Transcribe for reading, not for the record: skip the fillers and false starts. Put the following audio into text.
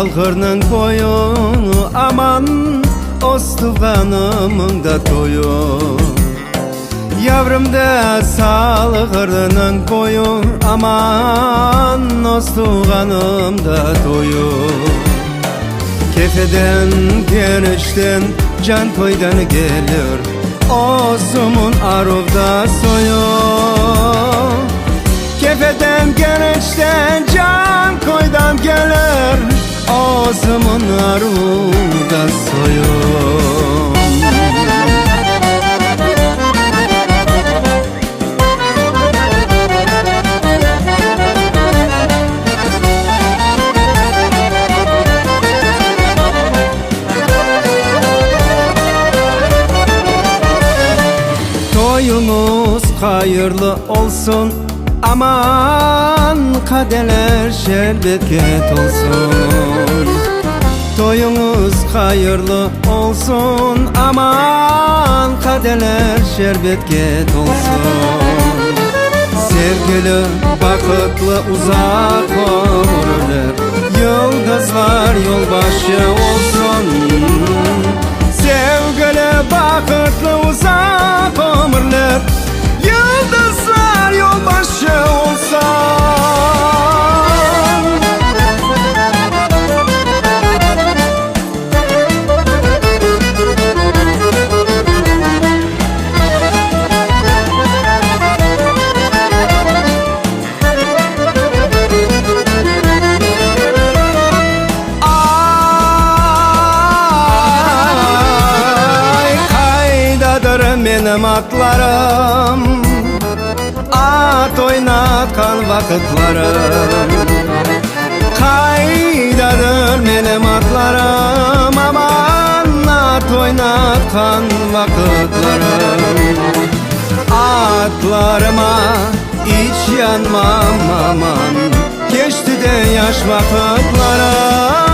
salgırның koyunu aman, ostuğanımın da toyu. Yavrum da salgırның koyu aman, ostuğanım da toyu. Kefeden genişten can koydan gelir, ozumun aruvda soyu. Kefeden genişten can koydan gelir, ozumun aruvda soyu. Toyunuz hayırlı olsun, aman kadeler şerbet olsun. Toyunuz hayırlı olsun, aman kadeler şerbet olsun. Sevgili bakıtlı uzak ömürler, yıldızlar yolbaşı olsun. Sevgili bakıtlı uzak ömürler, yıldızlar yolbaşı olsun. Benim atlarım, at oynatkan vakitlarım. Kaydadır benim atlarım, aman at oynatkan vakitlarım. Atlarıma hiç yanmam aman, geçti de yaş vakitlarım.